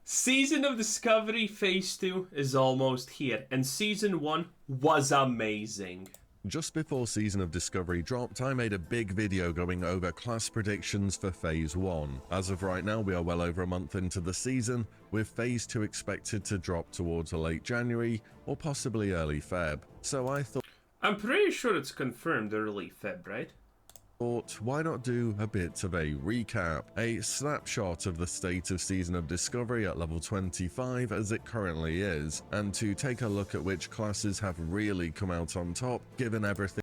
Season of Discovery Phase 2 is almost here, and Season 1 was amazing. Just before Season of Discovery dropped, I made a big video going over class predictions for Phase 1. As of right now, we are well over a month into the season, with Phase 2 expected to drop towards late January or possibly early Feb. So I thought, I'm pretty sure it's confirmed early Feb, right? why not do a bit of a recap, a snapshot of the state of Season of Discovery at level 25 as it currently is, and to take a look at which classes have really come out on top given everything.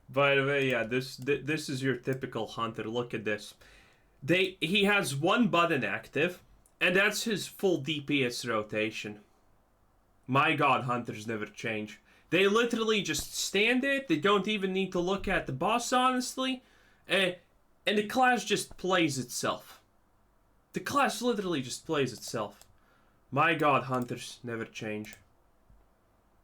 By the way, yeah, this is your typical hunter. Look at this. He has one button active, and that's his full DPS rotation. My god, hunters never change. They literally just stand it. They don't even need to look at the boss, honestly. And the class just plays itself. The class literally just plays itself. My god, hunters never change.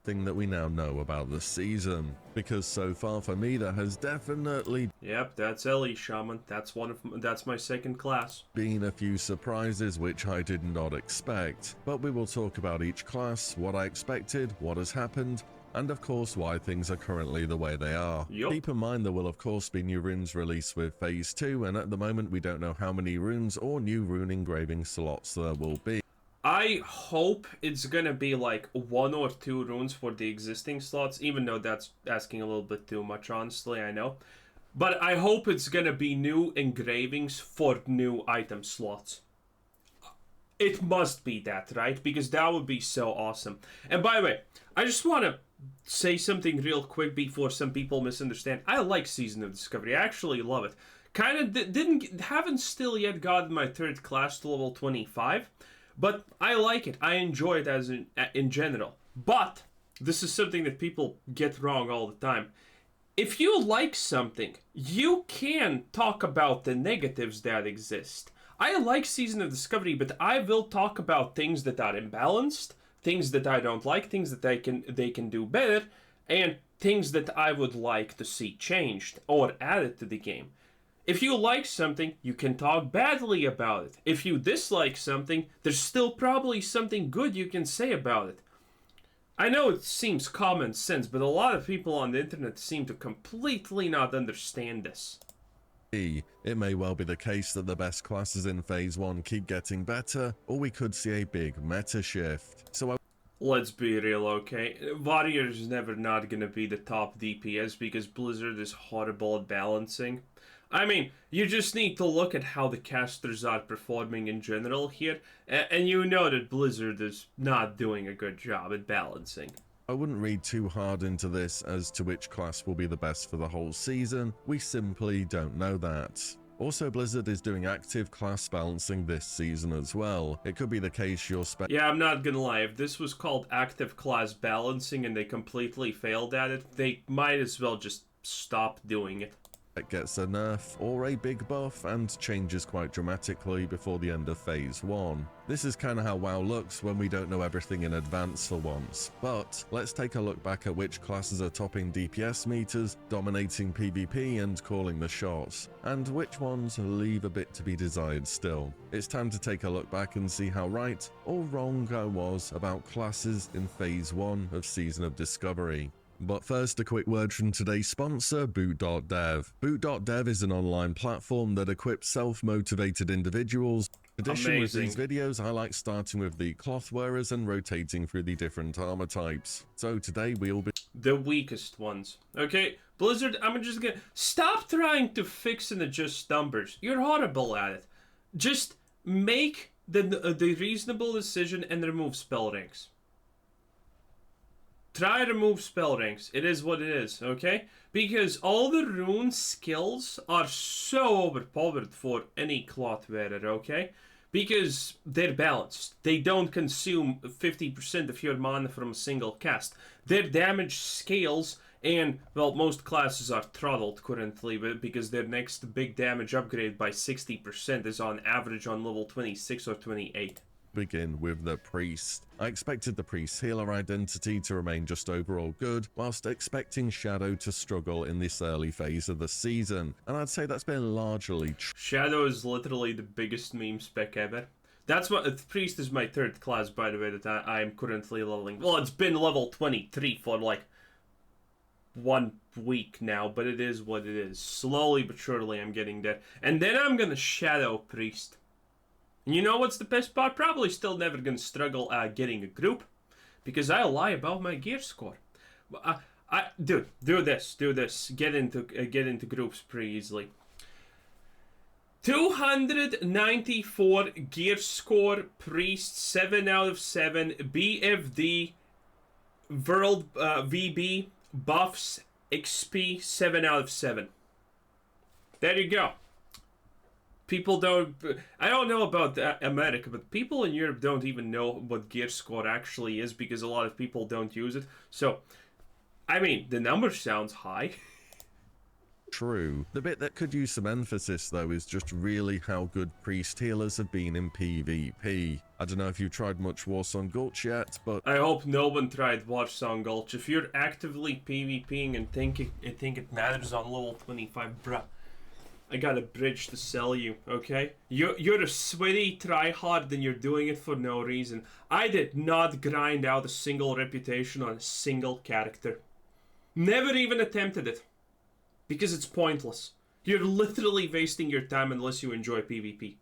Thing that we now know about the season, because so far for me there has definitely Yep, that's Ellie Shaman. That's my second class. been a few surprises which I did not expect, but we will talk about each class, what I expected, what has happened, and of course why things are currently the way they are. Yup. Keep in mind there will of course be new runes released with Phase 2, and at the moment we don't know how many runes or new rune engraving slots there will be. I hope it's gonna be like 1 or 2 runes for the existing slots, even though that's asking a little bit too much, honestly, I know. But I hope it's gonna be new engravings for new item slots. It must be that, right? Because that would be so awesome. And by the way, I just want to say something real quick before some people misunderstand. I like Season of Discovery. I actually love it. Haven't still yet gotten my 3rd class to level 25. But I like it. I enjoy it as in general. But this is something that people get wrong all the time. If you like something, you can talk about the negatives that exist. I like Season of Discovery, but I will talk about things that are imbalanced, things that I don't like, things that they can do better, and things that I would like to see changed or added to the game. If you like something, you can talk badly about it. If you dislike something, there's still probably something good you can say about it. I know it seems common sense, but a lot of people on the internet seem to completely not understand this. It may well be the case that the best classes in Phase 1 keep getting better, or we could see a big meta shift. So Let's be real, okay? Warrior is never not gonna be the top DPS because Blizzard is horrible at balancing. I mean, you just need to look at how the casters are performing in general here, and you know that Blizzard is not doing a good job at balancing. I wouldn't read too hard into this as to which class will be the best for the whole season. We simply don't know that. Also, Blizzard is doing active class balancing this season as well. It could be the case Yeah, I'm not gonna lie, if this was called active class balancing and they completely failed at it, they might as well just stop doing it. It gets a nerf or a big buff and changes quite dramatically before the end of Phase 1. This is kinda how WoW looks when we don't know everything in advance for once. But let's take a look back at which classes are topping DPS meters, dominating PvP and calling the shots, and which ones leave a bit to be desired still. It's time to take a look back and see how right or wrong I was about classes in Phase 1 of Season of Discovery. But first, a quick word from today's sponsor, Boot.dev. Boot.dev is an online platform that equips self-motivated individuals. In addition, with these videos, I like starting with the cloth wearers and rotating through the different armor types. So today we'll be the weakest ones. Okay, Blizzard, I'm just gonna stop trying to fix and adjust numbers. You're horrible at it. Just make the reasonable decision and remove spell ranks. Try to remove spell ranks. It is what it is, okay? Because all the rune skills are so overpowered for any cloth wearer, okay? Because they're balanced. They don't consume 50% of your mana from a single cast. Their damage scales, and, well, most classes are throttled currently, because their next big damage upgrade by 60% is on average on level 26 or 28. Begin with the priest. I expected the priest's healer identity to remain just overall good, whilst expecting Shadow to struggle in this early phase of the season, and I'd say that's been largely true. Shadow is literally the biggest meme spec ever. That's what priest is my third class, by the way, that I am currently leveling. Well, it's been level 23 for like 1 week now, but it is what it is. Slowly but surely I'm getting there. And then I'm gonna shadow priest. And you know what's the best part? Probably still never gonna struggle getting a group, because I lie about my gear score. Dude, do this. Get into groups pretty easily. 294 gear score, priest, 7 out of 7, BFD, world VB, buffs, XP, 7 out of 7. There you go. People don't... I don't know about America, but people in Europe don't even know what gear score actually is, because a lot of people don't use it. So, I mean, the number sounds high. True. The bit that could use some emphasis though is just really how good priest healers have been in PvP. I don't know if you've tried much Warsong Gulch yet, but I hope no one tried Warsong Gulch. If you're actively PvPing and think it matters on level 25, bruh, I got a bridge to sell you, okay? You're a sweaty tryhard and you're doing it for no reason. I did not grind out a single reputation on a single character. Never even attempted it. Because it's pointless. You're literally wasting your time unless you enjoy PvP.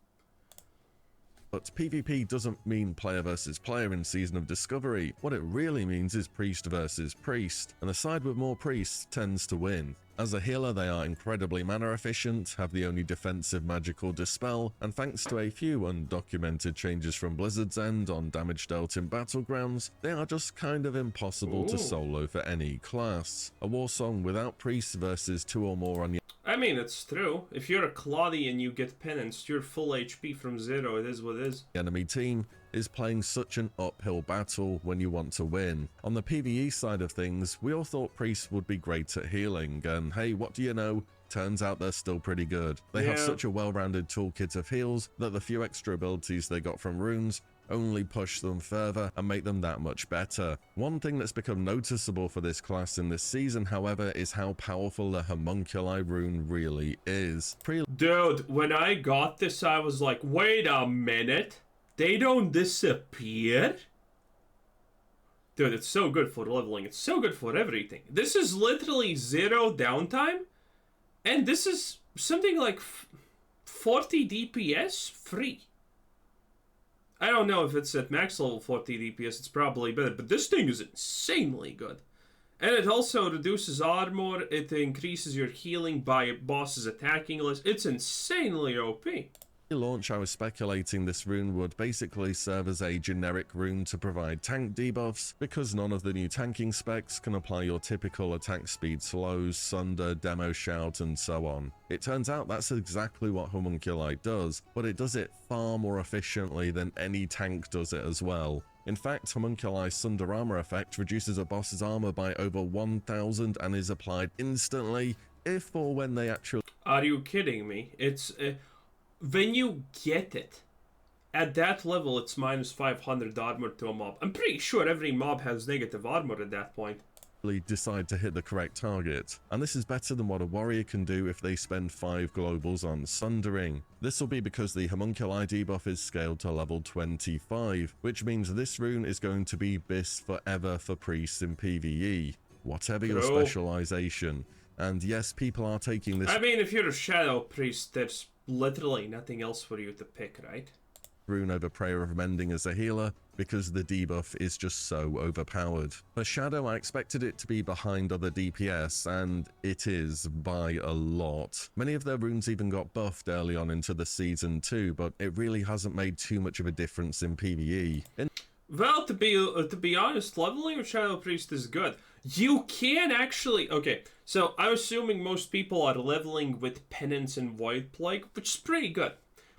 But PvP doesn't mean player versus player in Season of Discovery. What it really means is priest versus priest, and the side with more priests tends to win. As a healer, they are incredibly mana efficient, have the only defensive magical dispel, and thanks to a few undocumented changes from Blizzard's end on damage dealt in battlegrounds, they are just kind of impossible to solo for any class. A Warsong without priests versus 2 or more on your... I mean, it's true. If you're a Claudie and you get penanced, you're full HP from 0, it is what it is. Enemy team is playing such an uphill battle when you want to win. On the PvE side of things, we all thought priests would be great at healing, and hey, what do you know? Turns out they're still pretty good. They have such a well-rounded toolkit of heals that the few extra abilities they got from runes only push them further and make them that much better. One thing that's become noticeable for this class in this season, however, is how powerful the homunculi rune really is. Dude, when I got this, I was like, wait a minute. They don't disappear? Dude, it's so good for leveling. It's so good for everything. This is literally 0 downtime. And this is something like 40 DPS free. I don't know if it's at max level 40 DPS. It's probably better. But this thing is insanely good. And it also reduces armor. It increases your healing by a boss's attacking list. It's insanely OP. Launch, I was speculating this rune would basically serve as a generic rune to provide tank debuffs, because none of the new tanking specs can apply your typical attack speed slows, sunder, demo shout, and so on. It turns out that's exactly what homunculi does, but it does it far more efficiently than any tank does it as well. In fact, homunculi's sunder armor effect reduces a boss's armor by over 1000 and is applied instantly, if or when they actually... Are you kidding me? It's... when you get it, at that level, it's minus 500 armor to a mob. I'm pretty sure every mob has negative armor at that point. Decide to hit the correct target, and this is better than what a warrior can do if they spend 5 globals on sundering. This will be because the homunculi debuff is scaled to level 25, which means this rune is going to be BIS forever for priests in PvE, whatever your specialization. And yes, people are taking this... I mean, if you're a shadow priest, there's literally nothing else for you to pick, right? Rune over Prayer of Mending as a healer, because the debuff is just so overpowered. For Shadow, I expected it to be behind other DPS, and it is by a lot. Many of their runes even got buffed early on into the season too, but it really hasn't made too much of a difference in PvE. Well, to be honest, leveling with Shadow Priest is good. You can actually... Okay, so I'm assuming most people are leveling with Penance and Void Plague, which is pretty good.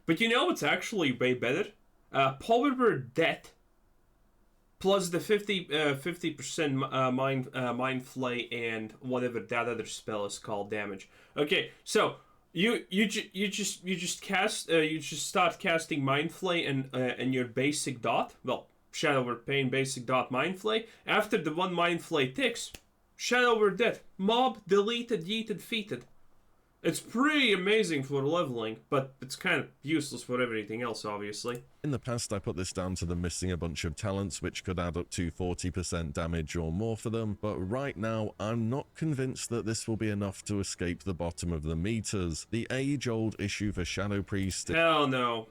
But you know what's actually way better? Power Death plus the 50% Mind Flay and whatever that other spell is called damage. Okay, so you just start casting Mind Flay and your basic dot. Well, Shadow Word Pain, basic dot, Mind Flay. After the one Mind Flay ticks, Shadow Word dead. Mob deleted, yeeted, feated. It's pretty amazing for leveling, but it's kind of useless for everything else, obviously. In the past, I put this down to them missing a bunch of talents, which could add up to 40% damage or more for them, but right now, I'm not convinced that this will be enough to escape the bottom of the meters. The age-old issue for Shadow Priest... Hell no.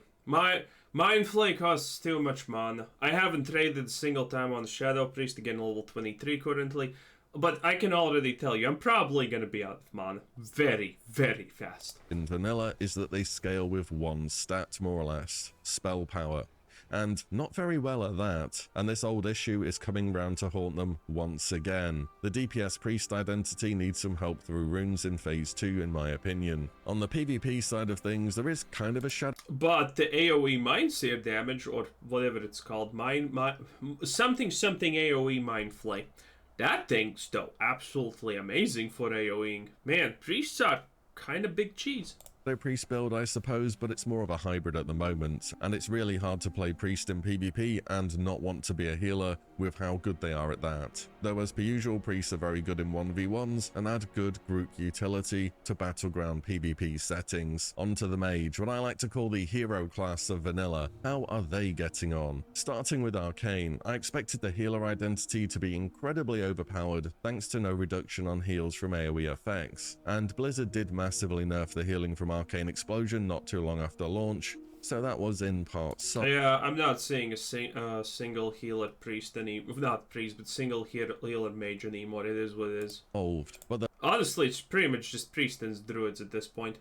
Mind Flay costs too much mana. I haven't traded a single time on the Shadow Priest to get level 23 currently, but I can already tell you, I'm probably going to be out of mana very, very fast. In vanilla is that they scale with one stat, more or less, spell power. And not very well at that, and this old issue is coming round to haunt them once again. The DPS priest identity needs some help through runes in phase 2 in my opinion. On the PvP side of things, there is kind of a shadow... But the AoE Mindseer damage, or whatever it's called, something AoE Mind Flay, that thing's though absolutely amazing for AoEing. Man, priests are kind of big cheese. Priest build, I suppose, but it's more of a hybrid at the moment, and it's really hard to play priest in PvP and not want to be a healer with how good they are at that. Though as per usual, priests are very good in 1v1s and add good group utility to battleground PvP settings. Onto the mage, what I like to call the hero class of vanilla. How are they getting on? Starting with Arcane, I expected the healer identity to be incredibly overpowered thanks to no reduction on heals from AoE effects, and Blizzard did massively nerf the healing from Arcane Explosion not too long after launch, so that was in part so. Yeah, I'm not seeing a single healer priest not priest, but single healer mage anymore. It is what it is. But honestly, it's pretty much just priests and druids at this point.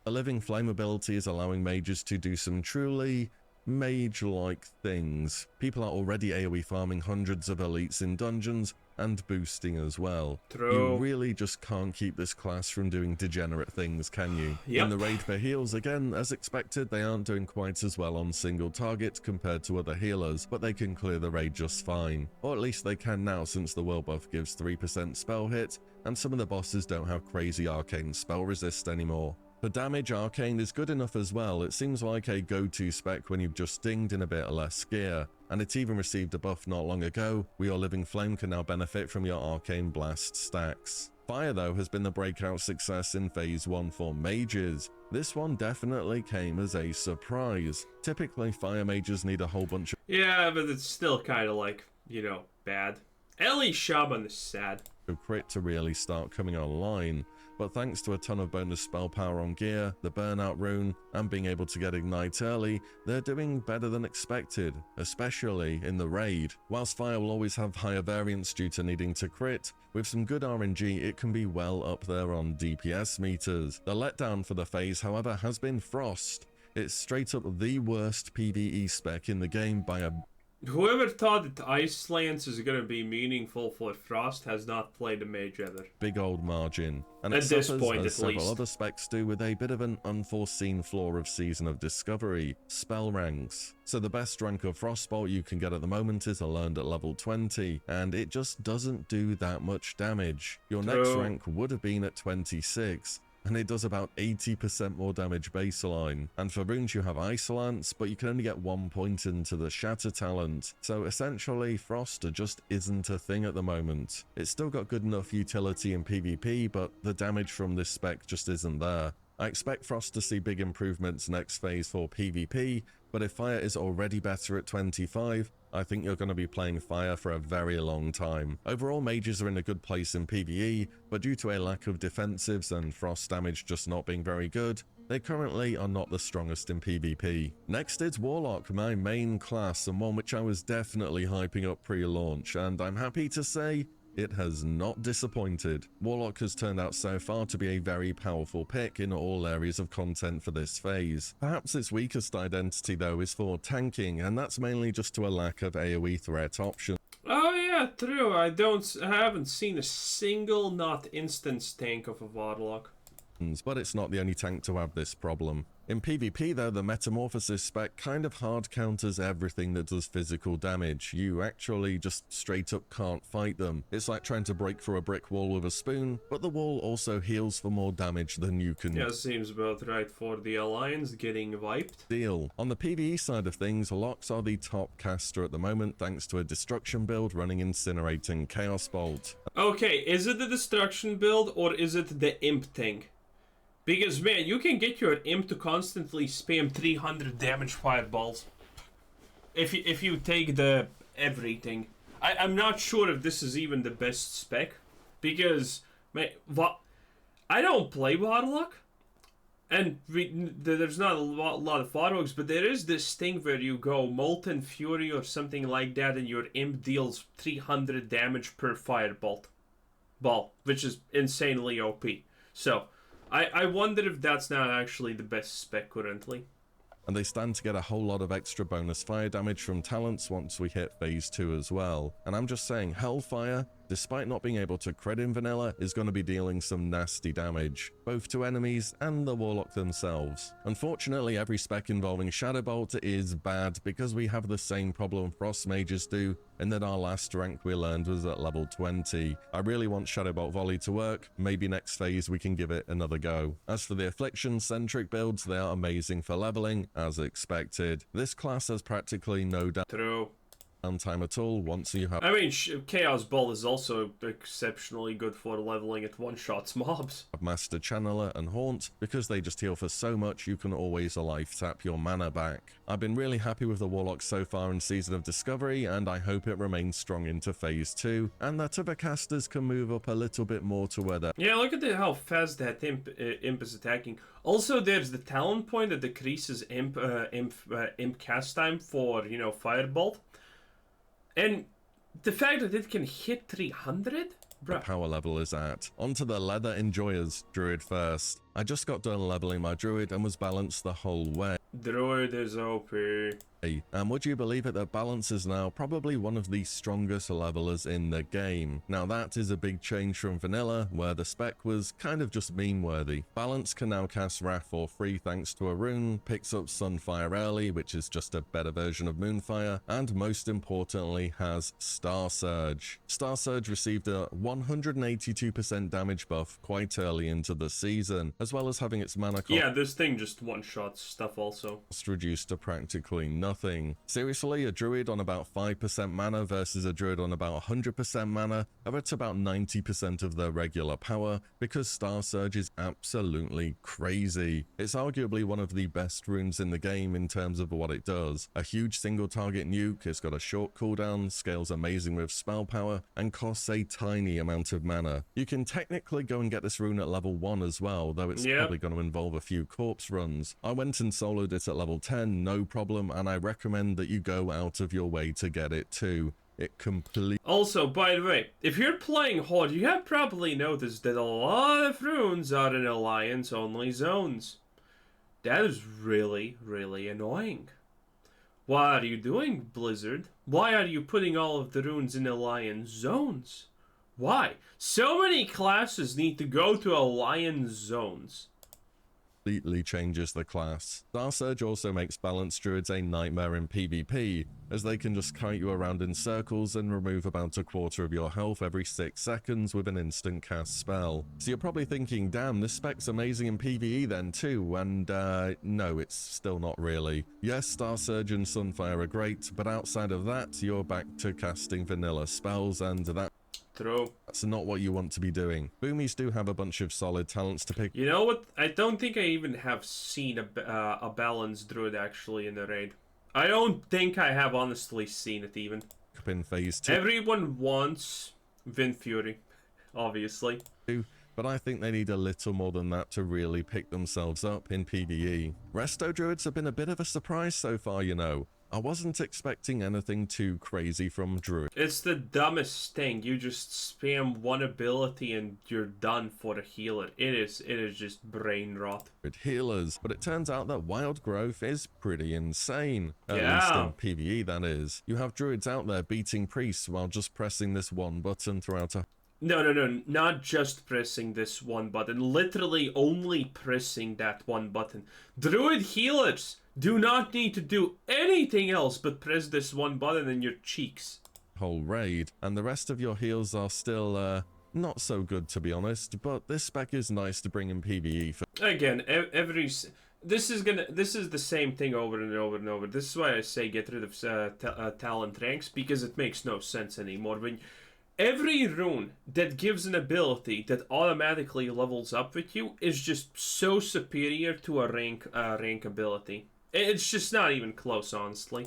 The Living Flame ability is allowing mages to do some truly mage-like things. People are already AoE farming hundreds of elites in dungeons and boosting as well. True. You really just can't keep this class from doing degenerate things, can you? Yep. In the raid for heals, again, as expected, they aren't doing quite as well on single targets compared to other healers, but they can clear the raid just fine. Or at least they can now, since the world buff gives 3% spell hit, and some of the bosses don't have crazy arcane spell resist anymore. For damage, Arcane is good enough as well. It seems like a go-to spec when you've just dinged in a bit less gear, and it even received a buff not long ago where your Living Flame can now benefit from your Arcane Blast stacks. Fire, though, has been the breakout success in Phase 1 for mages. This one definitely came as a surprise. Typically, fire mages need a whole bunch of... Yeah, but it's still kind of like, you know, bad. At least Shaman is sad. Crit to really start coming online, but thanks to a ton of bonus spell power on gear, the burnout rune, and being able to get ignite early, they're doing better than expected, especially in the raid. Whilst fire will always have higher variance due to needing to crit, with some good RNG it can be well up there on DPS meters. The letdown for the phase, however, has been Frost. It's straight up the worst PvE spec in the game by a... Whoever thought that Ice Lance is going to be meaningful for Frost has not played a mage ever. Big old margin. And at it this suffers, point, as at several least. other specs do, with a bit of an unforeseen flaw of Season of Discovery, spell ranks. So the best rank of Frostbolt you can get at the moment is a learned at level 20, and it just doesn't do that much damage. Your next rank would have been at 26. And it does about 80% more damage baseline. And for runes you have Isolance, but you can only get 1 point into the Shatter talent. So essentially, Frost just isn't a thing at the moment. It's still got good enough utility in PvP, but the damage from this spec just isn't there. I expect Frost to see big improvements next phase for PvP, but if Fire is already better at 25, I think you're going to be playing Fire for a very long time. Overall, mages are in a good place in PvE, but due to a lack of defensives and Frost damage just not being very good, they currently are not the strongest in PvP. Next is Warlock, my main class, and one which I was definitely hyping up pre-launch, and I'm happy to say it has not disappointed. Warlock has turned out so far to be a very powerful pick in all areas of content for this phase. Perhaps its weakest identity though is for tanking, and that's mainly just to a lack of AoE threat options. Oh yeah, true. I haven't seen a single not instance tank of a Warlock. But it's not the only tank to have this problem. In PvP though, the Metamorphosis spec kind of hard counters everything that does physical damage. You actually just straight up can't fight them. It's like trying to break through a brick wall with a spoon, but the wall also heals for more damage than you can... Yeah, seems about right for the Alliance getting wiped. Deal. On the PvE side of things, Locks are the top caster at the moment thanks to a destruction build running Incinerating Chaos Bolt. Okay, is it the destruction build or is it the imp tank? Because, man, you can get your imp to constantly spam 300 damage fireballs. If you take the everything. I'm not sure if this is even the best spec. Because, man, I don't play Warlock. And there's not a lot of Warlocks, but there is this thing where you go Molten Fury or something like that, and your imp deals 300 damage per firebolt. Which is insanely OP. So, I wonder if that's not actually the best spec currently. And they stand to get a whole lot of extra bonus fire damage from talents once we hit phase 2 as well. And I'm just saying, Hellfire, despite not being able to crit in vanilla, is going to be dealing some nasty damage, both to enemies and the Warlock themselves. Unfortunately, every spec involving Shadowbolt is bad because we have the same problem Frost Mages do, in that our last rank we learned was at level 20. I really want Shadowbolt Volley to work. Maybe next phase we can give it another go. As for the Affliction-centric builds, they are amazing for leveling, as expected. This class has practically no downtime at all once you have... I mean, Chaos Ball is also exceptionally good for leveling at one-shots mobs. Master Channeler and Haunt, because they just heal for so much you can always life tap your mana back. I've been really happy with the Warlock so far in Season of Discovery, and I hope it remains strong into Phase 2, and that other casters can move up a little bit more to where they're... Yeah, look at how fast that imp is attacking. Also, there's the talent point that decreases imp cast time for, you know, Firebolt. And the fact that it can hit 300? Bruh. Power level is at. Onto the Leather Enjoyers Druid first. I just got done leveling my Druid and was balanced the whole way. Druid is OP. And would you believe it that Balance is now probably one of the strongest levelers in the game. Now that is a big change from vanilla, where the spec was kind of just meme-worthy. Balance can now cast Wrath for free thanks to a rune, picks up Sunfire early, which is just a better version of Moonfire, and most importantly has Star Surge. Star Surge received a 182% damage buff quite early into the season, as well as having its mana cost... Yeah, this thing just one-shots stuff also. ...reduced to practically nothing. Seriously, a Druid on about 5% mana versus a Druid on about 100% mana are at about 90% of their regular power, because Star Surge is absolutely crazy. It's arguably one of the best runes in the game in terms of what it does. A huge single target nuke, it's got a short cooldown, scales amazing with spell power, and costs a tiny amount of mana. You can technically go and get this rune at level 1 as well, though it's probably going to involve a few corpse runs. I went and soloed it at level 10, no problem, and I recommend that you go out of your way to get it too. It completely... Also, by the way, if you're playing Horde, you have probably noticed that a lot of runes are in Alliance-only zones. That is really, really annoying. What are you doing, Blizzard? Why are you putting all of the runes in Alliance zones? Why? So many classes need to go to Alliance zones. Completely changes the class. Star Surge also makes balanced druids a nightmare in PvP, as they can just kite you around in circles and remove about a quarter of your health every 6 seconds with an instant cast spell. So you're probably thinking, damn, this spec's amazing in PvE then too, and no, it's still not really. Yes, Star Surge and Sunfire are great, but outside of that, you're back to casting vanilla spells, and that's not what you want to be doing. Boomies do have a bunch of solid talents to pick. You know what? I don't think I even have seen a balanced druid actually in the raid. I don't think I have honestly seen it even. In phase 2. Everyone wants Wind Fury, obviously. But I think they need a little more than that to really pick themselves up in PvE. Resto druids have been a bit of a surprise so far, you know. I wasn't expecting anything too crazy from Druid. It's the dumbest thing. You just spam one ability and you're done for a healer. It is just brain rot. Healers, but it turns out that wild growth is pretty insane. At least in PvE, that is. You have druids out there beating priests while just pressing this one button throughout a... No, not just pressing this one button. Literally only pressing that one button. Druid healers do not need to do anything else but press this one button in your cheeks. Whole raid, and the rest of your heals are still, not so good to be honest, but this spec is nice to bring in PvE for... Again, this is the same thing over and over and over. This is why I say get rid of talent ranks, because it makes no sense anymore. Every rune that gives an ability that automatically levels up with you is just so superior to a rank ability. It's just not even close, honestly.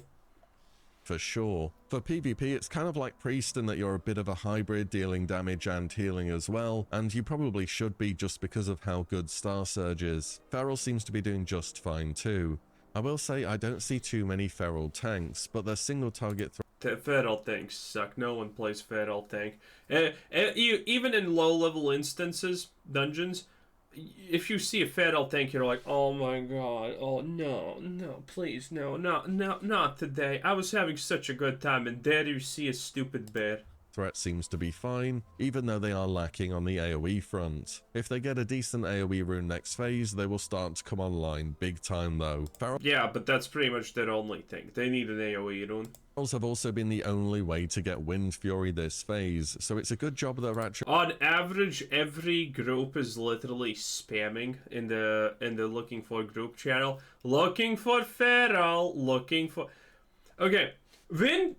For sure. For PvP, it's kind of like Priest in that you're a bit of a hybrid, dealing damage and healing as well, and you probably should be just because of how good Star Surge is. Feral seems to be doing just fine too. I will say I don't see too many Feral tanks, but their single target Feral tanks suck. No one plays Feral tank. Even in low-level instances, dungeons, if you see a Feral tank, you're like, oh my god, oh no, please, no, not today. I was having such a good time, and there you see a stupid bear. threat seems to be fine, even though they are lacking on the AoE front. If they get a decent AoE rune next phase, they will start to come online big time though. Yeah, but that's pretty much their only thing. They need an AoE rune. Ferals have also been the only way to get Wind Fury this phase, so it's a good job they're actually— On average, every group is literally spamming in the looking for group channel, looking for Feral, looking for. Okay, Wind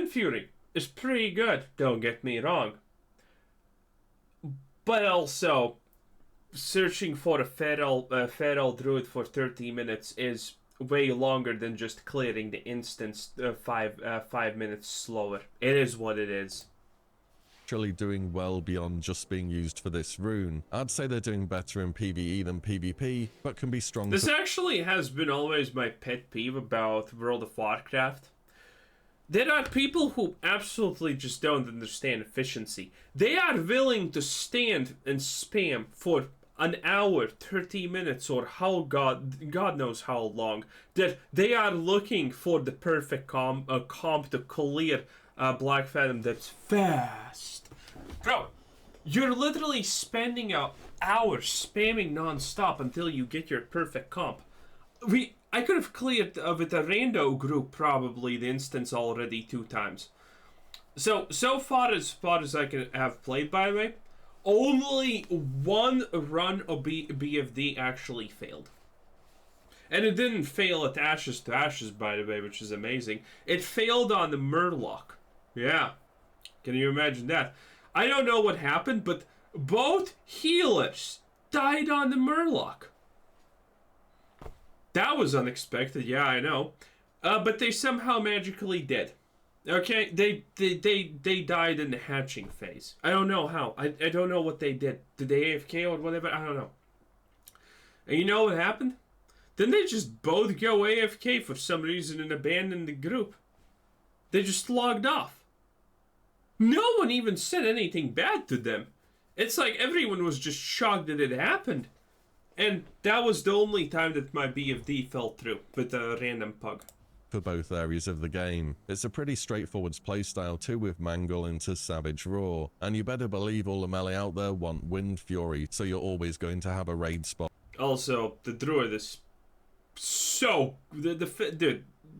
Fury is pretty good. Don't get me wrong, but also searching for a Feral Druid for 30 minutes is way longer than just clearing the instance 5 minutes slower. It is what it is. Actually doing well beyond just being used for this rune. I'd say they're doing better in PvE than PvP, but can be strong. This actually has been always my pet peeve about World of Warcraft. There are people who absolutely just don't understand efficiency. They are willing to stand and spam for an hour, 30 minutes, or how God knows how long, that they are looking for the perfect comp to clear Black Phantom that's fast. Bro, you're literally spending an hour spamming non-stop until you get your perfect comp. I could have cleared with a rando group probably the instance already 2 times. So far as I can have played, by the way, only one run of BFD actually failed. And it didn't fail at Ashes to Ashes, by the way, which is amazing. It failed on the Murloc. Yeah. Can you imagine that? I don't know what happened, but both healers died on the Murloc. That was unexpected, yeah, I know. But they somehow magically did. Okay, they died in the hatching phase. I don't know how. I don't know what they did. Did they AFK or whatever? I don't know. And you know what happened? Then they just both go AFK for some reason and abandon the group. They just logged off. No one even said anything bad to them. It's like everyone was just shocked that it happened. And that was the only time that my BFD fell through with a random pug. For both areas of the game. It's a pretty straightforward playstyle too, with Mangle into Savage Roar, and you better believe all the melee out there want Wind Fury, so you're always going to have a raid spot. Also, the Druid is so...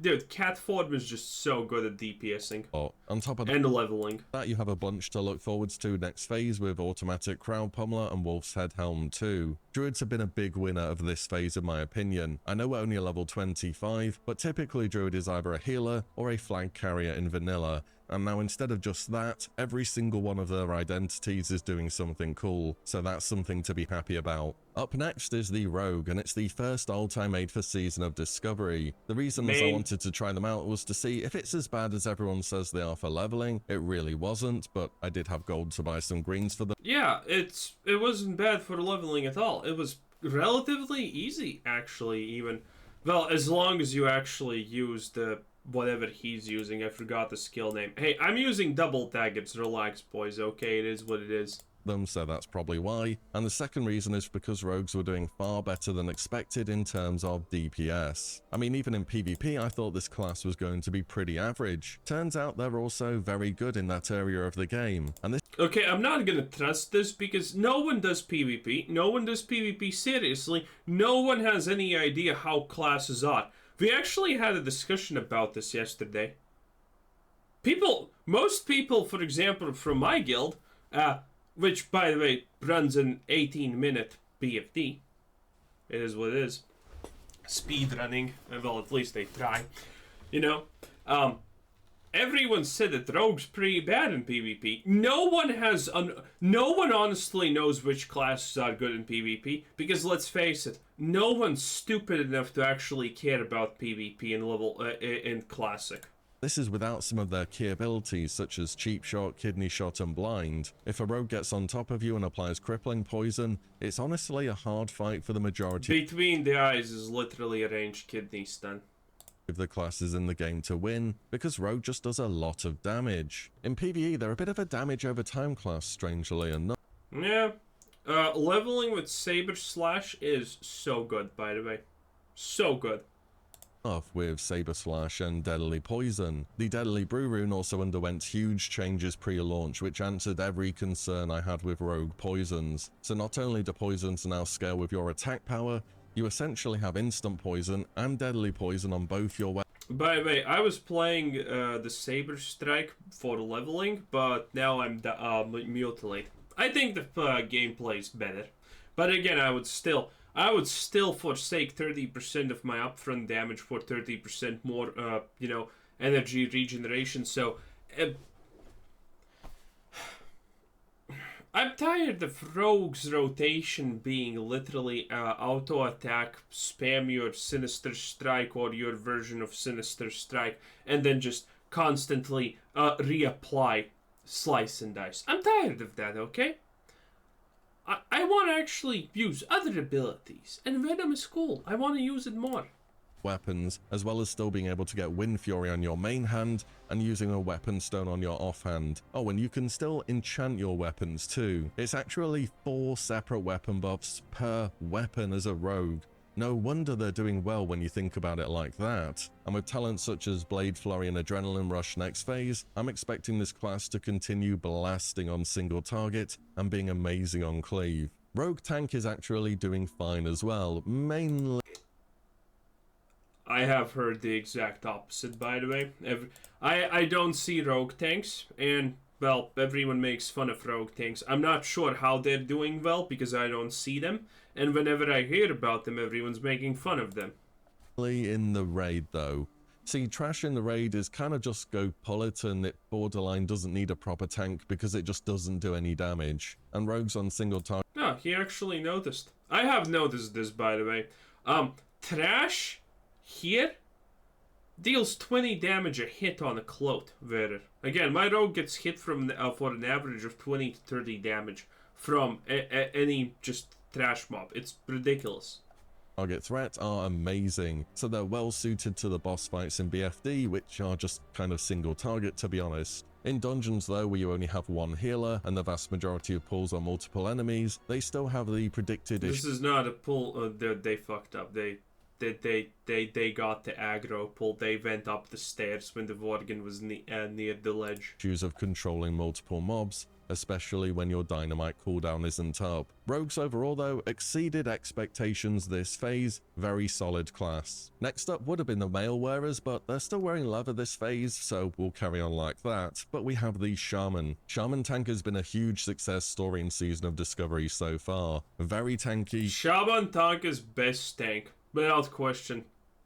Dude, Cat Form is just so good at DPSing. On top of and leveling. That, you have a bunch to look forwards to next phase with Automatic Crowd Pummeler and Wolf's Head Helm too. Druids have been a big winner of this phase in my opinion. I know we're only a level 25, but typically Druid is either a healer or a flag carrier in vanilla. And now instead of just that, every single one of their identities is doing something cool, so that's something to be happy about. Up next is the Rogue, and it's the first ult I made for Season of Discovery. The reason I wanted to try them out was to see if it's as bad as everyone says they are for leveling. It really wasn't, but I did have gold to buy some greens for them. Yeah, it wasn't bad for leveling at all. It was relatively easy, actually, even. Well, as long as you actually use the whatever he's using. I forgot the skill name. Hey, I'm using double tag. It's relax, boys. Okay, it is what it is. So that's probably why. And the second reason is because rogues were doing far better than expected in terms of DPS. I mean, even in PvP, I thought this class was going to be pretty average. Turns out they're also very good in that area of the game. And this— Okay, I'm not gonna trust this because no one does PvP. No one does PvP seriously. No one has any idea how classes are. We actually had a discussion about this yesterday. Most people, for example, from my guild, which, by the way, runs an 18-minute BFD. It is what it is. Speed running. Well, at least they try. You know? everyone said that Rogue's pretty bad in PvP. No one honestly knows which classes are good in PvP, because let's face it, no one's stupid enough to actually care about PvP in Classic. This is without some of their key abilities such as Cheap Shot, Kidney Shot and Blind. If a rogue gets on top of you and applies crippling poison, it's honestly a hard fight for the majority Between the eyes is literally a ranged kidney stun. Of the classes in the game to win, because rogue just does a lot of damage. In PvE, they're a bit of a damage over time class, strangely enough. Yeah, leveling with Saber Slash is so good, by the way. So good. Off with Saber Slash and Deadly Poison. The Deadly Brew Rune also underwent huge changes pre-launch, which answered every concern I had with rogue poisons. So not only do poisons now scale with your attack power, you essentially have instant poison and deadly poison on both your weapons. By the way, I was playing the Saber Strike for leveling, but now I'm Mutilate. I think the gameplay is better. But again, I would still forsake 30% of my upfront damage for 30% more, energy regeneration. So, I'm tired of Rogue's rotation being literally auto attack, spam your Sinister Strike or your version of Sinister Strike, and then just constantly reapply Slice and Dice. I'm tired of that, okay? I want to actually use other abilities, and Venom is cool. I want to use it more. Weapons, as well as still being able to get Wind Fury on your main hand and using a weapon stone on your offhand. Oh, and you can still enchant your weapons too. It's actually 4 separate weapon buffs per weapon as a rogue. No wonder they're doing well when you think about it like that. And with talents such as Blade Flurry and Adrenaline Rush next phase, I'm expecting this class to continue blasting on single target and being amazing on cleave. Rogue Tank is actually doing fine as well, mainly... I have heard the exact opposite, by the way. I don't see rogue tanks, and, well, everyone makes fun of rogue tanks. I'm not sure how they're doing well, because I don't see them, and whenever I hear about them, everyone's making fun of them. In the raid, though. See, trash in the raid is kind of just go pull it, and it borderline doesn't need a proper tank because it just doesn't do any damage. And rogues on single target... No, he actually noticed. I have noticed this, by the way. Trash... here deals 20 damage a hit on a clout wearer. Again, my rogue gets hit for an average of 20 to 30 damage from any just trash mob. It's ridiculous. Target threat are amazing, so they're well suited to the boss fights in BFD, which are just kind of single target, to be honest. In dungeons though, where you only have one healer and the vast majority of pulls are multiple enemies, they still have the predicted This is not a pull. They fucked up. They got the aggro pull. They went up the stairs when the Worgen was near the ledge. Issues of controlling multiple mobs, especially when your dynamite cooldown isn't up. Rogues overall though exceeded expectations this phase, very solid class. Next up would have been the male wearers, but they're still wearing leather this phase, so we'll carry on like that. But we have the Shaman. Shaman tank has been a huge success story in Season of Discovery so far. Very tanky. Shaman tank is best tank. Without question.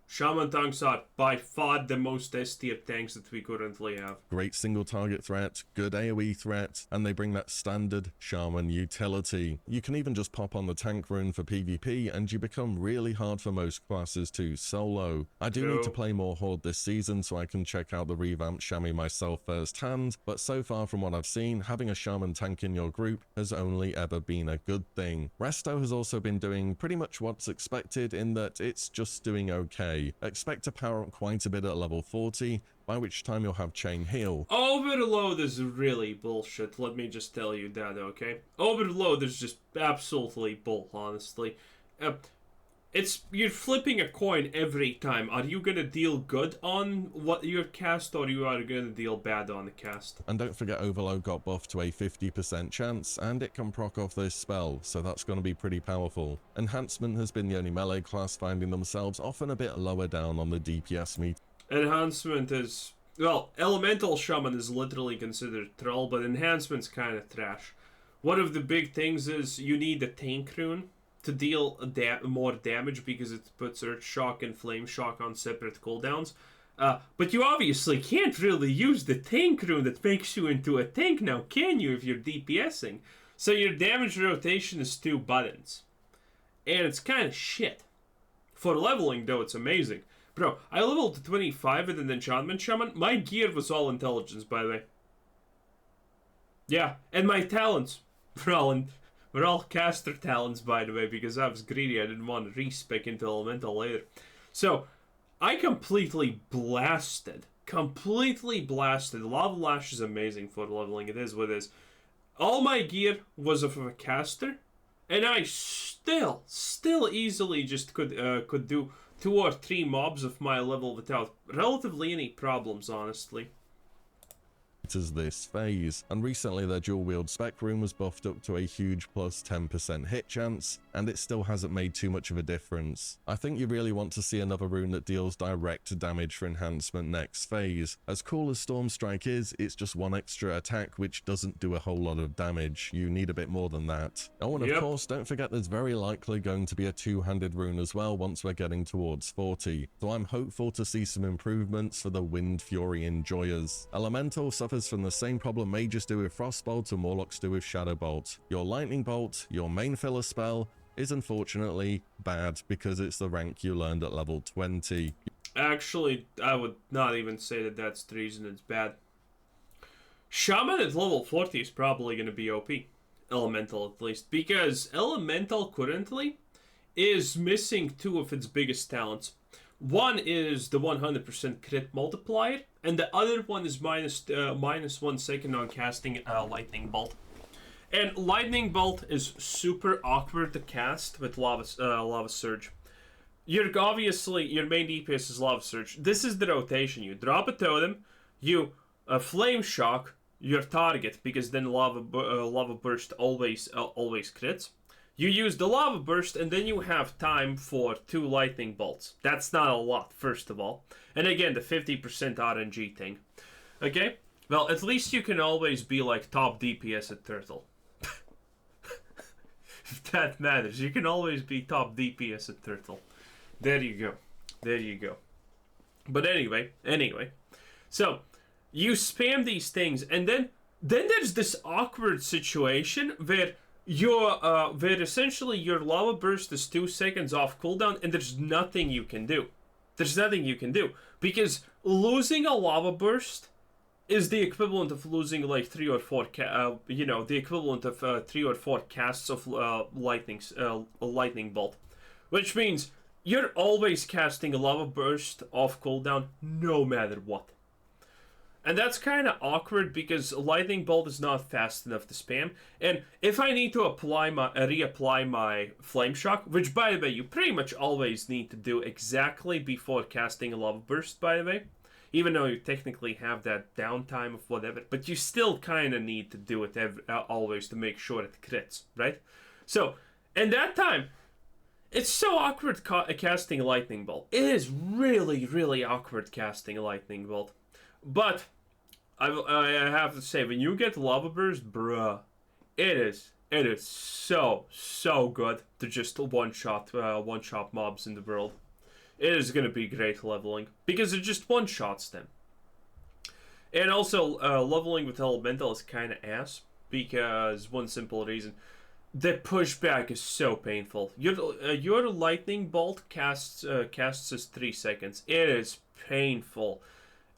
Shaman tanks are by far the most S-tier tanks that we currently have. Great single target threat, good AoE threat, and they bring that standard Shaman utility. You can even just pop on the tank rune for PvP and you become really hard for most classes to solo. I do need to play more Horde this season so I can check out the revamped Shami myself firsthand, but so far from what I've seen, having a Shaman tank in your group has only ever been a good thing. Resto has also been doing pretty much what's expected in that it's just doing okay. Expect to power up quite a bit at level 40, by which time you'll have chain heal. Overload is really bullshit, let me just tell you that, okay? Overload is just absolutely bull, honestly. You're flipping a coin every time. Are you gonna deal good on what your cast, or you are gonna deal bad on the cast? And don't forget Overload got buffed to a 50% chance, and it can proc off this spell, so that's gonna be pretty powerful. Enhancement has been the only melee class finding themselves often a bit lower down on the DPS meter. Enhancement is... well, Elemental Shaman is literally considered troll, but Enhancement's kinda trash. One of the big things is you need a tank rune to deal more damage because it puts Earth Shock and Flame Shock on separate cooldowns. But you obviously can't really use the tank rune that makes you into a tank now, can you, if you're DPSing? So your damage rotation is 2 buttons. And it's kind of shit. For leveling, though, it's amazing. Bro, I leveled to 25 with an enchantment shaman. My gear was all intelligence, by the way. Yeah, and my talents were all caster talents, by the way, because I was greedy. I didn't want to respec into elemental later. So, I completely blasted. Lava Lash is amazing for leveling. It is what it is. All my gear was of a caster, and I still easily just could do 2 or 3 mobs of my level without relatively any problems, honestly. As this phase, and recently their dual wield spec rune was buffed up to a huge plus 10% hit chance, and it still hasn't made too much of a difference. I think you really want to see another rune that deals direct damage for enhancement next phase. As cool as Storm Strike is, it's just 1 extra attack which doesn't do a whole lot of damage. You need a bit more than that. Oh, and of course, don't forget there's very likely going to be a 2-handed rune as well once we're getting towards 40, so I'm hopeful to see some improvements for the Wind Fury enjoyers. Elemental suffers from the same problem Mages do with Frostbolt and Warlocks do with Shadowbolt. Your Lightning Bolt, your main filler spell, is unfortunately bad because it's the rank you learned at level 20. Actually, I would not even say that that's the reason it's bad. Shaman at level 40 is probably going to be OP. Elemental, at least. Because Elemental currently is missing 2 of its biggest talents. One is the 100% crit multiplier, and the other one is minus 1 second on casting Lightning Bolt. And Lightning Bolt is super awkward to cast with Lava Surge. Obviously, your main DPS is Lava Surge. This is the rotation. You drop a totem, you Flame Shock your target, because then Lava Burst always crits. You use the Lava Burst, and then you have time for 2 Lightning Bolts. That's not a lot, first of all. And again, the 50% RNG thing. Okay? Well, at least you can always be like top DPS at Turtle. If that matters. You can always be top DPS at Turtle. There you go. But anyway. So, you spam these things, and then there's this awkward situation where where essentially your Lava Burst is 2 seconds off cooldown, and there's nothing you can do. Because losing a Lava Burst is the equivalent of losing like 3 or 4 the equivalent of 3 or 4 casts of Lightning Bolt. Which means you're always casting a Lava Burst off cooldown no matter what. And that's kind of awkward because Lightning Bolt is not fast enough to spam. And if I need to reapply my Flame Shock, which by the way, you pretty much always need to do exactly before casting a Lava Burst, by the way. Even though you technically have that downtime of whatever. But you still kind of need to do it always to make sure it crits, right? So, in that time, it's so awkward casting Lightning Bolt. It is really, really awkward casting Lightning Bolt. But I have to say, when you get Lava Burst, bruh, it is so good to just one-shot mobs in the world. It is going to be great leveling, because it just one-shots them. And also, leveling with Elemental is kind of ass, because one simple reason. The pushback is so painful. Your Lightning Bolt casts as 3 seconds. It is painful.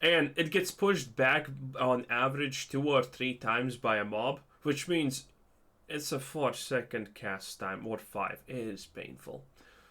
And it gets pushed back on average 2 or 3 times by a mob, which means it's a 4-second cast time, or 5. It is painful.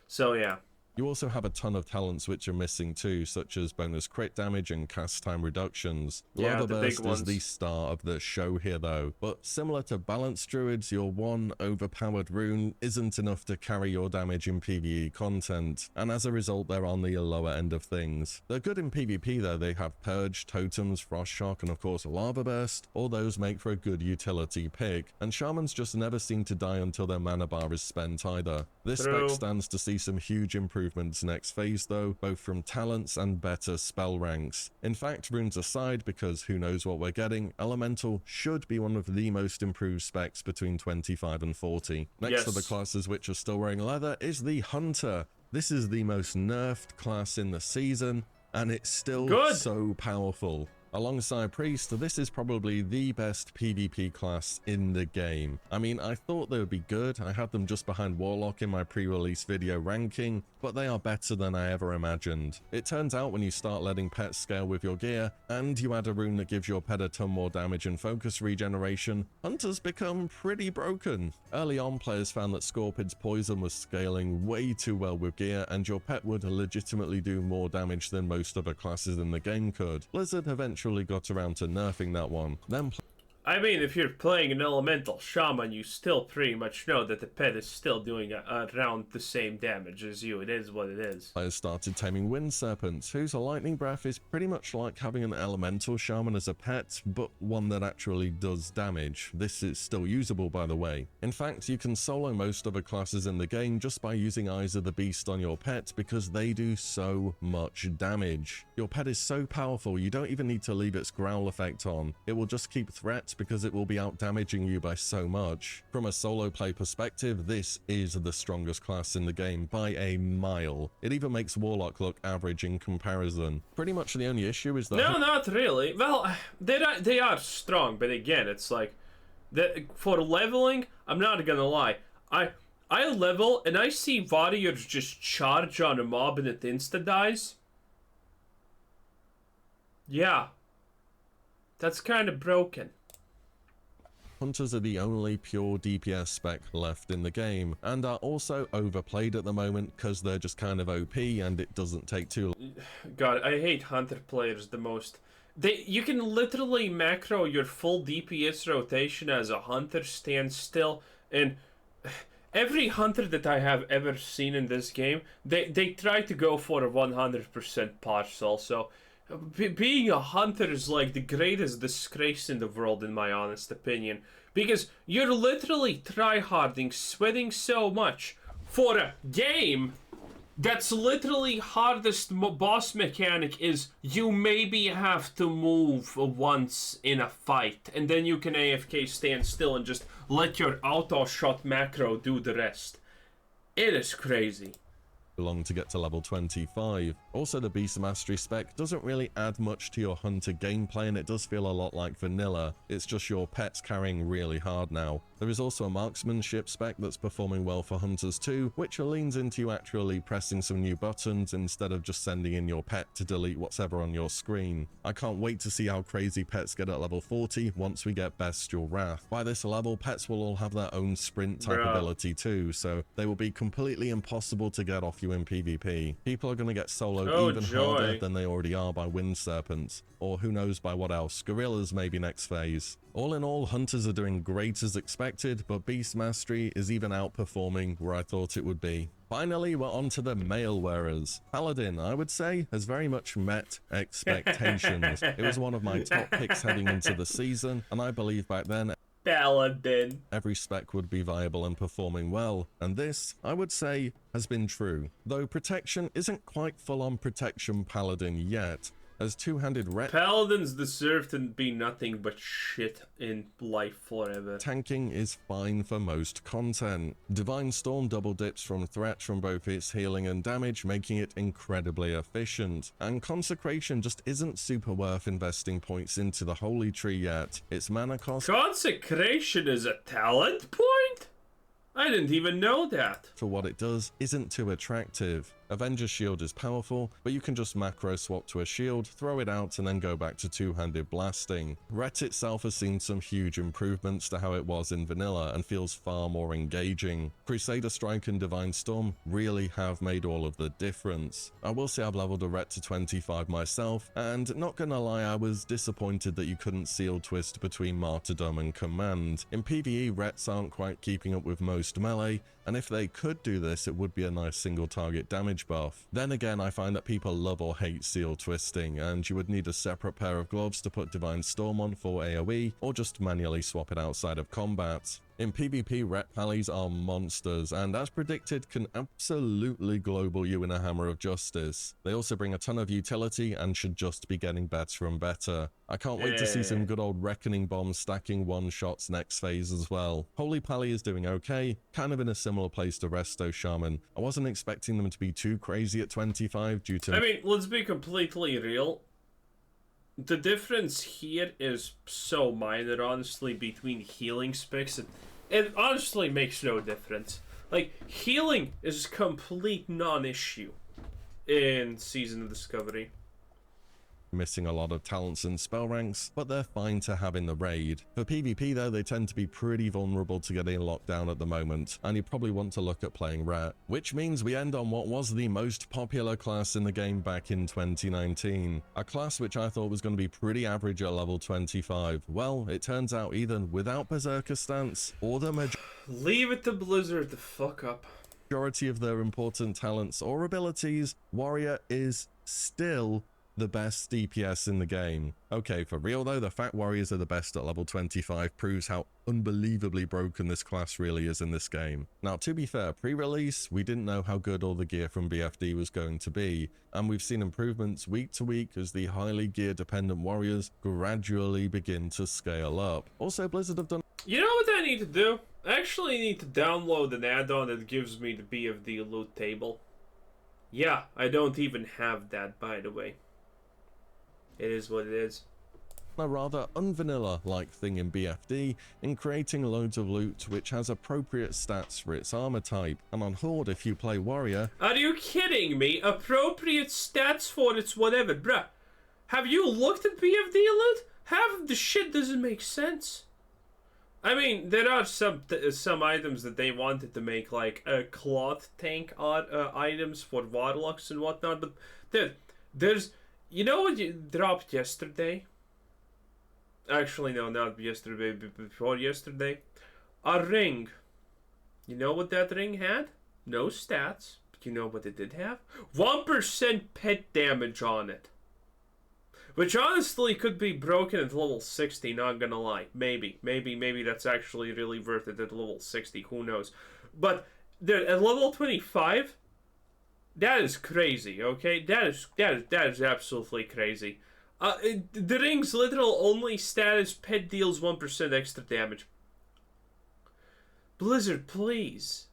So yeah. You also have a ton of talents which are missing too, such as bonus crit damage and cast time reductions. Yeah, Lava the Burst big ones. is the star of the show here though, but similar to balanced druids, your one overpowered rune isn't enough to carry your damage in PvE content, and as a result they're on the lower end of things. They're good in PvP though. They have Purge, Totems, Frost Shock, and of course Lava Burst. All those make for a good utility pick, and Shamans just never seem to die until their mana bar is spent either. This spec stands to see some huge improvements next phase though, both from talents and better spell ranks. In fact, runes aside, because who knows what we're getting, Elemental should be one of the most improved specs between 25 and 40. Next to the classes which are still wearing leather is the Hunter. This is the most nerfed class in the season, and it's still Good. so powerful. Alongside Priest, this is probably the best PvP class in the game. I mean, I thought they would be good. I had them just behind Warlock in my pre-release video ranking, but they are better than I ever imagined. It turns out when you start letting pets scale with your gear, and you add a rune that gives your pet a ton more damage and focus regeneration, hunters become pretty broken. Early on, players found that Scorpid's poison was scaling way too well with gear, and your pet would legitimately do more damage than most other classes in the game could. Blizzard eventually got around to nerfing that one. Then I mean, if you're playing an elemental shaman, you still pretty much know that the pet is still doing around the same damage as you. It is what it is. Players started taming wind serpents, whose lightning breath is pretty much like having an elemental shaman as a pet, but one that actually does damage. This is still usable, by the way. In fact, you can solo most other classes in the game just by using Eyes of the Beast on your pet because they do so much damage. Your pet is so powerful, you don't even need to leave its growl effect on. It will just keep threat because it will be out damaging you by so much. From a solo play perspective, this is the strongest class in the game by a mile. It even makes Warlock look average in comparison. Pretty much the only issue is that... No, not really. Well, they are strong, but again, it's like, for leveling, I'm not gonna lie. I level, and I see warriors just charge on a mob and it insta-dies. Yeah. That's kind of broken. Hunters are the only pure DPS spec left in the game, and are also overplayed at the moment because they're just kind of OP and it doesn't take too long. God, I hate hunter players the most. You can literally macro your full DPS rotation as a hunter, stand still, and every hunter that I have ever seen in this game, they try to go for a 100% partial, so being a hunter is like the greatest disgrace in the world, in my honest opinion, because you're literally tryharding, sweating so much for a game that's literally hardest boss mechanic is you maybe have to move once in a fight, and then you can AFK stand still and just let your auto shot macro do the rest. It is crazy. Long to get to level 25. Also, the Beast Mastery spec doesn't really add much to your hunter gameplay, and it does feel a lot like vanilla. It's just your pets carrying really hard now. There is also a marksmanship spec that's performing well for hunters too, which leans into you actually pressing some new buttons instead of just sending in your pet to delete what's ever on your screen. I can't wait to see how crazy pets get at level 40 once we get Bestial Wrath. By this level, pets will all have their own sprint type ability too, so they will be completely impossible to get off you in PvP. People are going to get soloed even harder than they already are by wind serpents, or who knows by what else. Gorillas maybe next phase. All in all, hunters are doing great as expected, but Beast Mastery is even outperforming where I thought it would be. Finally, we're on to the mail wearers. Paladin, I would say, has very much met expectations. It was one of my top picks heading into the season, and I believe back then Paladin. every spec would be viable and performing well, and this, I would say, has been true. Though protection isn't quite full-on protection Paladin yet, as two-handed Paladins deserve to be nothing but shit in life forever. tanking is fine for most content. Divine Storm double dips from threat from both its healing and damage, making it incredibly efficient. And Consecration just isn't super worth investing points into the Holy Tree yet. Its mana cost... Consecration is a talent point? I didn't even know that. for what it does isn't too attractive. Avenger's Shield is powerful, but you can just macro swap to a shield, throw it out, and then go back to two-handed blasting. Ret itself has seen some huge improvements to how it was in vanilla and feels far more engaging. Crusader Strike and Divine Storm really have made all of the difference. I will say I've leveled a Ret to 25 myself, and not gonna lie, I was disappointed that you couldn't seal twist between Martyrdom and Command. In PvE, Rets aren't quite keeping up with most melee, and if they could do this, it would be a nice single target damage buff. Then again, I find that people love or hate seal twisting, and you would need a separate pair of gloves to put Divine Storm on for AoE, or just manually swap it outside of combat. In PvP, ret pallies are monsters, and as predicted, can absolutely global you in a hammer of justice. They also bring a ton of utility and should just be getting better and better. I can't wait to see some good old Reckoning Bombs stacking one-shots next phase as well. Holy Pally is doing okay, kind of in a similar place to Resto Shaman. I wasn't expecting them to be too crazy at 25 due to... I mean, let's be completely real. The difference here is so minor, honestly, between healing specs. It honestly makes no difference. Like, healing is a complete non-issue in Season of Discovery. Missing a lot of talents and spell ranks, but they're fine to have in the raid. For PvP though, they tend to be pretty vulnerable to getting locked down at the moment, and you probably want to look at playing ret. Which means we end on what was the most popular class in the game back in 2019. A class which I thought was going to be pretty average at level 25. Well, it turns out either without Berserker stance, or the Leave it to Blizzard to fuck up. majority of their important talents or abilities, Warrior is still the best DPS in the game. Okay, for real though, the fact Warriors are the best at level 25 proves how unbelievably broken this class really is in this game. Now, to be fair, pre-release, we didn't know how good all the gear from BFD was going to be, and we've seen improvements week to week as the highly gear-dependent Warriors gradually begin to scale up. Also, Blizzard have done... You know what I need to do? I actually need to download an add-on that gives me the BFD loot table. Yeah, I don't even have that, by the way. It is what it is. A rather unvanilla-like thing in BFD in creating loads of loot which has appropriate stats for its armor type, and on Horde if you play Warrior... Are you kidding me? Appropriate stats for its whatever, bruh. Have you looked at BFD loot? Half of the shit doesn't make sense. I mean, there are some items that they wanted to make, like cloth tank items for Warlocks and whatnot, but there's... You know what you dropped yesterday? Actually, no, not yesterday, before yesterday. A ring. You know what that ring had? No stats. But you know what it did have? 1% pet damage on it. Which honestly could be broken at level 60, not gonna lie. Maybe that's actually really worth it at level 60, who knows. But dude, at level 25... That is crazy, okay? That is absolutely crazy. The ring's literal only status pet deals 1% extra damage. Blizzard, please.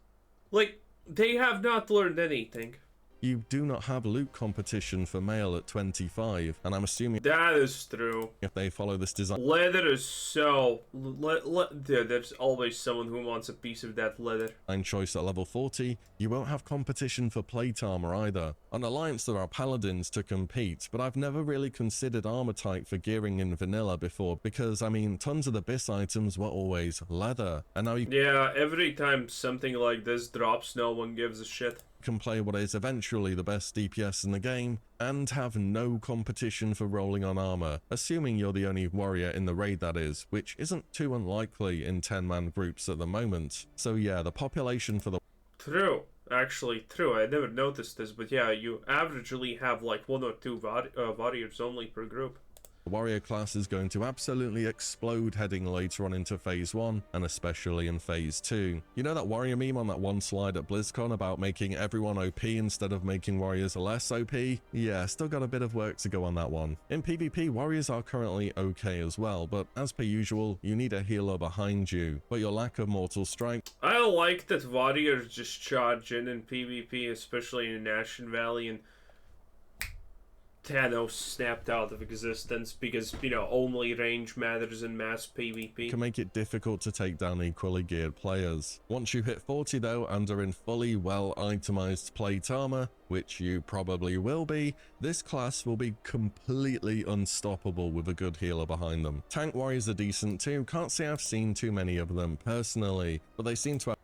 Like, they have not learned anything. You do not have loot competition for male at 25, and I'm assuming that is true. If they follow this design, leather is so there's always someone who wants a piece of that leather. And choice at level 40, you won't have competition for plate armor either. On Alliance there are paladins to compete, but I've never really considered armor type for gearing in vanilla before, because I mean tons of the BIS items were always leather, and now you every time something like this drops, no one gives a shit. Can play what is eventually the best DPS in the game and have no competition for rolling on armor, assuming you're the only warrior in the raid, that is, which isn't too unlikely in 10-man groups at the moment. So yeah, the population for the... True. Actually, true. I never noticed this, but yeah, you averagely have like 1 or 2 warriors only per group. The warrior class is going to absolutely explode heading later on into phase 1 and especially in phase 2. You know that warrior meme on that one slide at BlizzCon about making everyone OP instead of making warriors less OP? Yeah, still got a bit of work to go on that one. In PvP, warriors are currently okay as well, but as per usual, you need a healer behind you, but your lack of mortal strike... I like that warriors just charge in PvP, especially in Ashen Valley, and Thanos snapped out of existence because, you know, only range matters in mass PvP. Can make it difficult to take down equally geared players. Once you hit 40 though and are in fully well itemized plate armor, which you probably will be, this class will be completely unstoppable with a good healer behind them. Tank warriors are decent too, can't say I've seen too many of them personally, but they seem to have...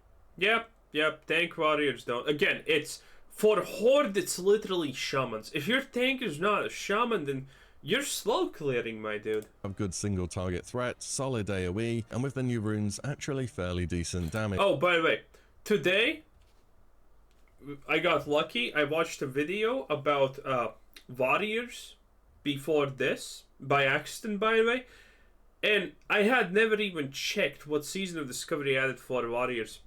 Yep, tank warriors don't. Again, it's... For Horde, it's literally shamans. If your tank is not a shaman, then you're slow clearing, my dude. Have good single target threat, solid AoE, and with the new runes, actually fairly decent damage. Oh, by the way, today, I got lucky. I watched a video about warriors before this, by accident, by the way. And I had never even checked what Season of Discovery added for warriors.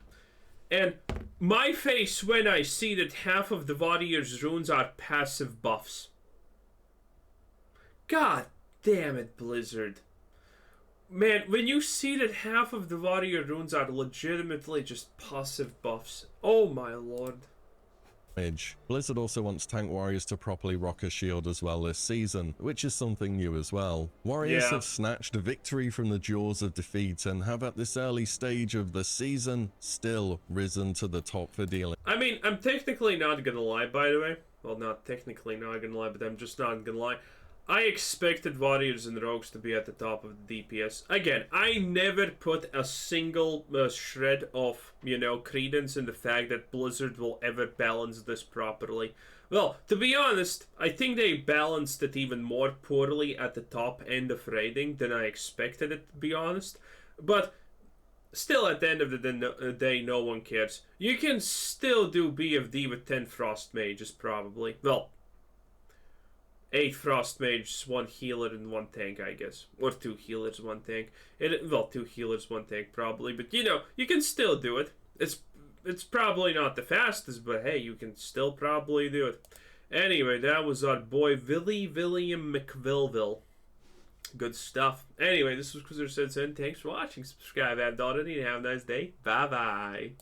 And my face when I see that half of the warriors' runes are passive buffs. God damn it, Blizzard. Man, when you see that half of the warrior runes are legitimately just passive buffs. Oh my lord. Mage. Blizzard also wants tank warriors to properly rock a shield as well this season, which is something new as well. Warriors have snatched a victory from the jaws of defeat and have at this early stage of the season still risen to the top for dealing. I mean, I'm technically not gonna lie, by the way. Well, not technically not gonna lie, but I'm just not gonna lie. I expected warriors and rogues to be at the top of the DPS. Again, I never put a single shred of, credence in the fact that Blizzard will ever balance this properly. Well, to be honest, I think they balanced it even more poorly at the top end of raiding than I expected it, to be honest. But still, at the end of the day, no one cares. You can still do BFD with 10 Frost Mages, probably. Well, 8 Frost Mages, 1 healer and 1 tank, I guess. Or 2 healers, 1 tank. Well, 2 healers, 1 tank, probably. But, you can still do it. It's probably not the fastest, but hey, you can still probably do it. Anyway, that was our boy William McVillville. Good stuff. Anyway, this was Quizzer Sensen. Thanks for watching. Subscribe, add already, and have a nice day. Bye-bye.